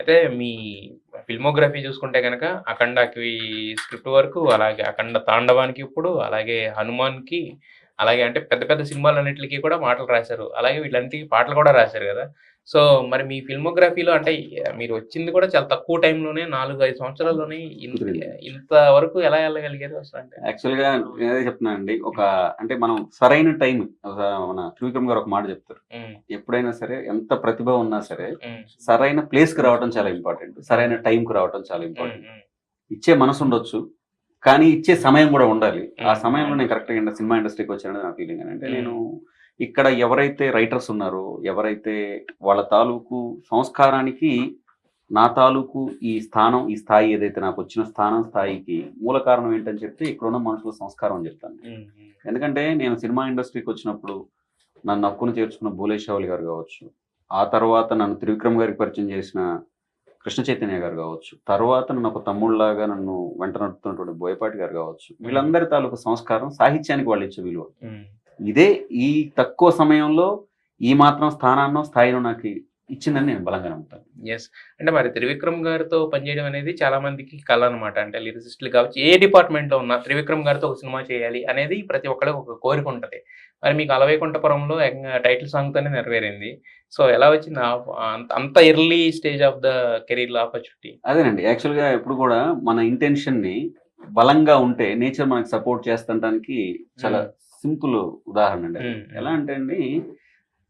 అయితే మీ ఫిల్మోగ్రఫీ చూసుకుంటే గనక 'అఖండ'కి స్క్రిప్ట్ వరకు, అలాగే 'అఖండ తాండవానికి' ఇప్పుడు, అలాగే 'హనుమాన్‌కి', అలాగే అంటే పెద్ద పెద్ద సినిమాలన్నిట్లికి కూడా మాటలు రాశారు. అలాగే వీటన్నిటికి పాటలు కూడా రాశారు గదా! సో, మరి మీ ఫిల్మోగ్రఫీలో అంటే మీరు వచ్చింది కూడా చాలా తక్కువ టైంలోనే 4, 5 సంవత్సరాల్లోనే కుదిరింది. ఇంత వరకు ఎలా ఎళ్ళగలిగారు అసలంటే? యాక్చువల్‌గా నేనదే చెప్తున్నానండి. అంటే మనం సరైన టైం ఒక మన త్రివిక్రమ్ గారు ఒక మాట చెప్తారు. హ్మ్. ఎప్పుడైనా సరే ఎంత ప్రతిభ ఉన్నా సరే హ్మ్. సరైన ప్లేస్‌కి రావడం చాలా ఇంపార్టెంట్. సరైన టైంకి రావడం చాలా హ్మ్. ఇంపార్టెంట్. హ్మ్. ఇచ్చే మనసుండొచ్చు. కానీ ఇచ్చే సమయం గూడా ఉండాలి. ఆ హ్మ్. సమయంలో నేను కరెక్ట్‌గా సినిమా ఇండస్ట్రీకొచ్చాననేది నా ఫీలింగ్. అంటే నేను హ్మ్. ఇక్కడ ఎవరైతే రైటర్స్ ఉన్నారో, ఎవరైతే వాళ్ళ తాలూకు సంస్కారానికి నా తాలూకు ఈ స్థానం, ఈ స్థాయి ఏదైతే నాకొచ్చిన స్థానం, స్థాయికి మూల కారణం ఏంటని చెప్తే ఇక్కడున్న మనుషుల సంస్కారం అని చెప్తాను. హ్మ్. హ్మ్. ఎందుకంటే నేను సినిమా ఇండస్ట్రీకొచ్చినప్పుడు నన్ను హక్కున చేర్చుకున్న 'భూలే షావులి' గారు గావచ్చు, ఆ తర్వాత నన్ను త్రివిక్రమ్ గారికి పరిచయం చేసిన కృష్ణ చైతన్య గారు గావచ్చు, తర్వాత నన్ను ఒక తమ్ముడిలాగా నన్ను వెంట నడుపుతున్నటువంటి బోయపాటి గారు గావచ్చు, హ్మ్. వీళ్ళందరి తాలూకు సంస్కారం సాహిత్యానికి వాళ్ళిచ్చే విలువ. హ్మ్. ఇదే ఈ తక్కువ సమయంలో ఈ మాత్రం స్థానాన్నో, స్థాయినో నాకు ఇచ్చిందని నేను బలంగా నమ్ముతాను. యెస్. అంటే మరి త్రివిక్రమ్ గారితో పనిచేయడం అనేది చాలా మందికి కల అనమాట. అంటే లిరిసిస్టులు కావచ్చు, ఏ డిపార్ట్‌మెంట్‌లో ఉన్నా త్రివిక్రమ్ గారితో ఒక సినిమా చేయాలి అనేది ప్రతి ఒక్కళ్ళకి ఒక కోరిక ఉంటది. మరి మీకు 'అలవైకుంఠపురంలో' ఏకంగా టైటిల్ సాంగ్‌తోనే నెరవేరింది. సో, ఎలా వచ్చింది అంత అంత ఎర్లీ స్టేజ్ ఆఫ్ ద కెరీర్‌లో ఆపర్చునిటీ? అదేనండి. యాక్చువల్‌గా ఎప్పుడు గూడా మన ఇంటెన్షన్‌ని బలంగా ఉంటే నేచర్ మనకు సపోర్ట్ చేస్తుంటానికి చాలా హ్మ్. సింపుల్ ఉదాహరణ అండి అది. హ్మ్. ఎలా హ్మ్. అంటే అండి,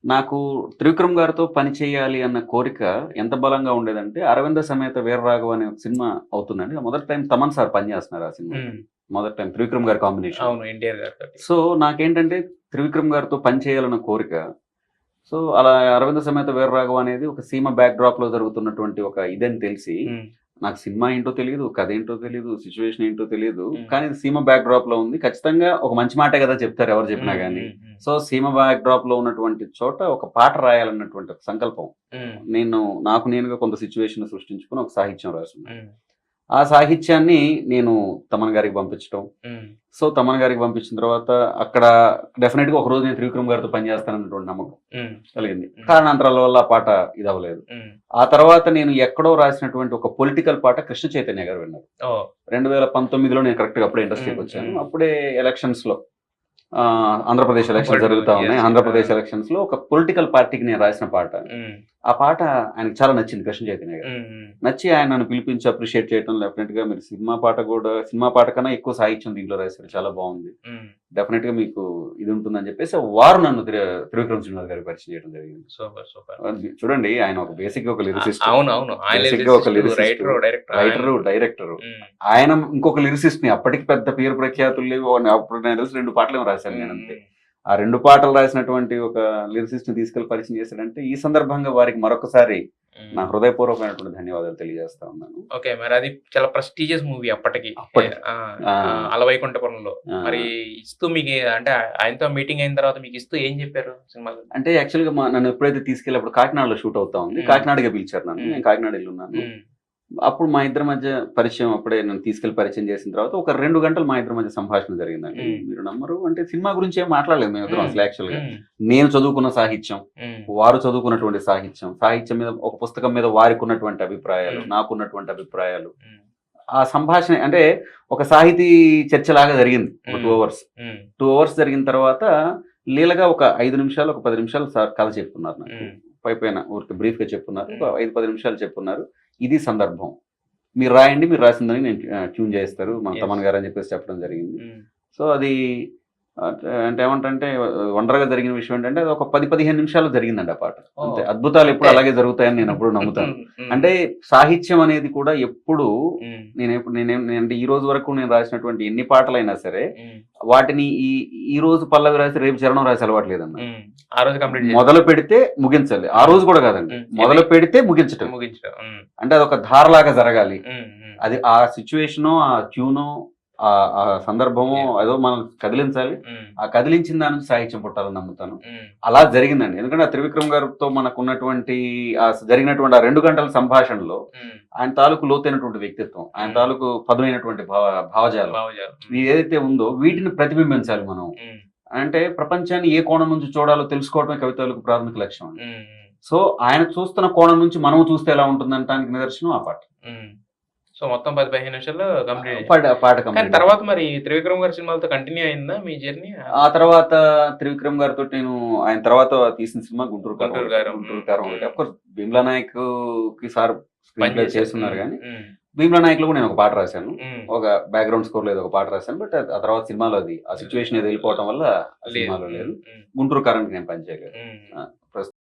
నాకు త్రివిక్రమ్ గారితో పని చేయాలి అన్న కోరిక ఎంత బలంగా ఉండేదంటే 'అరవింద సమేత వీరరాఘవ' అనే ఒక సినిమా అవుతుందండి. మొదటి టైమ్ తమన్ సార్ పనిచేస్తున్నారు ఆ సినిమాకి. హ్మ్. మొదటి టైమ్ త్రివిక్రమ్ గారి కాంబినేషన్‌లో. అవును. 'ఎన్టీఆర్' గారితోటి. సో, నాకేంటంటే త్రివిక్రమ్ గారితో పని చేయాలన్న కోరిక. సో, అలా 'అరవింద సమేత వీరరాఘవ' అనేది ఒక సీమ బ్యాక్ డ్రాప్‌లో జరుగుతున్నటువంటి ఒక ఇదని తెలిసి, హ్మ్. నాకు సినిమా ఏంటో తెలీదు, కథేంటో తెలీదు, సిట్యుయేషన్ ఏంటో తెలీదు. హ్మ్. కానీ ఇది సీమ బ్యాక్ డ్రాప్‌లో ఉంది. ఖచ్చితంగా ఒక మంచి మాటే గదా చెప్తారు ఎవరు చెప్పినా హ్మ్. గాని. హ్మ్. హ్మ్. సో, సీమ బ్యాక్ డ్రాప్‌లో ఉన్నటువంటి చోట ఒక పాట రాయాలన్నటువంటి ఒక సంకల్పం. హ్మ్. నేను నాకు నేనుగా కొంత సిట్యుయేషన్ సృష్టించుకొని ఒక సాహిత్యం రాసున్నా. హ్మ్. ఆ సాహిత్యాన్ని నేను తమన్ గారికి పంపించటం. హ్మ్. సో, తమన్ గారికి పంపించిన తర్వాత అక్కడ డెఫినిట్‌గా ఒకరోజు నేను త్రివిక్రమ్ గారితో పని చేస్తానన్నటువంటి నమ్మకం హ్మ్. కలిగింది. హ్మ్. కారణాంతరాల వల్ల ఆ పాట ఇదవ్వలేదు. హ్మ్. ఆ తర్వాత నేను ఎక్కడో రాసినటువంటి ఒక పొలిటికల్ పాట కృష్ణ చైతన్య గారు విన్నారు. ఓహ్! 2019లో నేను కరెక్ట్‌గా అప్పుడే హ్మ్. ఇండస్ట్రీకొచ్చాను. హ్మ్. అప్పుడే ఎలక్షన్స్‌లో ఆంధ్రప్రదేశ్ ఎలక్షన్స్ అప్పట్లో జరుగుతా ఉన్నాయి. యెస్. యెస్. ఆ! ఆంధ్రప్రదేశ్ ఎలక్షన్స్‌లో ఒక పొలిటికల్ పార్టీకి నేను రాసిన పాట. హ్మ్. ఆ పాట ఆయనకి చాలా నచ్చింది కృష్ణ చైతన్య గారికి. హ్మ్. హ్మ్. నచ్చి ఆయన నన్ను పిలిపించి అప్రిషియేట్ చేయటం డెఫినిట్‌గా మీరు సినిమా పాట కన్నా ఎక్కువ సాహిత్యం దీంట్లో రాశారు. చాలా బావుంది. హ్మ్. డెఫినిట్‌గా మీకు ఇది ఉంటుందని చెప్పేసి వారు నన్ను త్రివిక్రమ్ శ్రీనివాస్ గారికి పరిచయం చేయడం జరిగింది. సూపర్. సూపర్. చూడండి ఆయన ఒక బేసిక్‌గా ఒక లిరిసిస్ట్. అవునవును. ఆయన బేసిక్‌గా ఒక లిరిసిస్టు, లిరిసిస్టు, రైటరు, డైరెక్టర్ ఆయన. Writer, director. హ్మ్. ఆయన ఇంకొక లిరిసిస్ట్‌ని అప్పటికి పెద్ద పేరు ప్రఖ్యాతులు లేవు. అప్పుడు నాకు తెలిసి 2 పాటలేమో రాశాను హ్మ్. నేనంతే. హ్మ్. ఆ 2 పాటలు రాసినటువంటి ఒక లిరిసిస్ట్‌ని తీసుకెళ్ళి పరిచయం చేశాడంటే, ఈ సందర్భంగా వారికి మరొకసారి నా హ్మ్. హృదయపూర్వకమైనటువంటి ధన్యవాదాలు తెలియజేస్తా ఉన్నాను. ఓకే. మరది చాలా ప్రెస్టీజియస్ మూవీ అప్పటికి. అప్పటికి. ఆ! ఆ! 'అలవైకుంఠపురంలో.' ఆ! మరి ఇస్తూ మీకు అంటే ఆయనతో మీటింగ్ అయిన తర్వాత మీకిస్తూ ఏం చెప్పారు సినిమాలో? అంటే యాక్చువల్‌గా నన్ను ఎప్పుడైతే తీసుకెళ్ళి అప్పుడు కాకినాడలో షూట్ అవుతా ఉంది. హ్మ్. కాకినాడకే పిలిచారు నన్ను. హ్మ్. నేను కాకినాడ ఎళ్ళున్నాను. హ్మ్. అప్పుడు మా ఇద్దరి మధ్య పరిచయం అప్పుడే నన్ను తీసుకెళ్ళి పరిచయం చేసిన తర్వాత ఒక 2 గంటలు మా ఇద్దరి మధ్య సంభాషణ జరిగిందండి. హ్మ్. మీరు నమ్మరు అంటే సినిమా గురించి ఏం మాట్లాడలేదు మేమిద్దరం హ్మ్. అసలు యాక్చువల్‌గా. హ్మ్. నేను చదువుకున్న సాహిత్యం, హ్మ్. వారు చదువుకున్నటువంటి సాహిత్యం, సాహిత్యం మీద ఒక పుస్తకం మీద వారికున్నటువంటి అభిప్రాయాలు, హ్మ్. నాకున్నటువంటి అభిప్రాయాలు. హ్మ్. ఆ సంభాషణ అంటే ఒక సాహితీ చర్చలాగా జరిగింది. ఒక 2 హ్మ్. అవర్స్. హ్మ్. 2 అవర్స్ జరిగిన తర్వాత లీలగా ఒక 5 నిమిషాలు, ఒక 10 నిమిషాలు సార్ కథ చెప్పున్నారు నాకు. హ్మ్. పైపైన ఊరికే బ్రీఫ్‌గా చెప్పున్నారు. ఒక హ్మ్. 5, 10 నిమిషాలు చెప్పున్నారు. ఇది సందర్భం. మీరు రాయండి. మీరు రాసిందని నేను ట్యూన్ చేస్తారు. మన యెస్. తమన్ గారు అని చెప్పేసి చెప్పడం జరిగింది. హ్మ్. సో, అది అంటే ఏమంటంటే వండర్‌గా జరిగిన విషయం ఏంటంటే అది ఒక 10, 15 నిమిషాల్లో జరిగిందండి ఆ పాట. అంతే. ఓహ్! అద్భుతాలు ఎప్పుడు అంతే. అలాగే జరుగుతాయని నేను ఎప్పుడు నమ్ముతాను. హ్మ్. అంటే సాహిత్యం అనేది కూడా ఎప్పుడు హ్మ్. అంటే ఈ రోజు వరకు నేను రాసినటువంటి ఎన్ని పాటలైనా సరే, హ్మ్. వాటిని ఈ రోజు పల్లవి రాసి రేపు చరణం రాసే అలవాటు లేదండి నాకు. హ్మ్. ఆ రోజు కంప్లీట్ మొదలు చేసేసారు. పెడితే ముగించాలి. ఆ హ్మ్. రోజు కూడా కాదండి. హ్మ్. మొదలు పెడితే ముగించటం. ముగించడం. హ్మ్. అంటే అదొక ధారలాగా జరగాలి. హ్మ్. హ్మ్. అది ఆ సిట్యుయేషనో, ఆ ట్యూనో, ఆ సందర్భమో యాహ్! ఏదో మనం కదిలించాలి. హ్మ్. ఆ కదిలించిన దాని నుంచి సాహిత్యం పుట్టాలని నమ్ముతాను. హ్మ్. అలా జరిగిందండి. ఎందుకంటే ఆ త్రివిక్రమ్ గారితో మనకున్నటువంటి జరిగినటువంటి ఆ 2 గంటల సంభాషణలో హ్మ్. ఆయన తాలూకు లోతైనటువంటి వ్యక్తిత్వం, ఆయన హ్మ్. తాలూకు పదునైనటువంటి భావజాలం భావజాలం. హ్మ్. ఇది ఏదైతే ఉందో వీటిని ప్రతిబింబించాలి మనం. హ్మ్. అంటే ప్రపంచాన్ని ఏ కోణం నుంచి చూడాలో తెలుసుకోవడమే కవి తాలూకు ప్రాథమిక లక్ష్యం అండి. హ్మ్. హ్మ్. సో ఆయన చూస్తున్న కోణం నుంచి మనం చూస్తే ఎలా ఉంటుంది అనడానికి నిదర్శనం ఆ పాట. సో మొత్తం 10-15 నిమిషాల్లో కంప్లీట్. పాట కానీ కంప్లీట్. తర్వాత మరి త్రివిక్రమ్ గారి సినిమాలతో కంటిన్యూ అయిందా మీ జర్నీ? ఆ తర్వాత త్రివిక్రమ్ గారితో నేను ఆయన తర్వాత తీసిన సినిమా గుంటూరు కారం. గుంటూరు కారం. గుంటూరు కారం ఒకటి. అఫ్ కోర్స్ భీమ్లా నాయక్ కి సార్ స్క్రీన్ ప్లే పనిచేశారు. చేస్తున్నారు కానీ భీమ్లా నాయక్ లో కూడా నేను ఒక పాట రాశాను. ఒక బ్యాక్గ్రౌండ్ స్కోర్ లో ఏదో ఒక పాట రాశాను. బట్ ఆ తర్వాత సినిమాలో అది ఆ సిచ్యువేషన్ ఏదో వెళ్ళిపోవటం వల్ల ఆ సినిమాలో లేదు. గుంటూరు కారానికి నేను పనిచేయలేదు.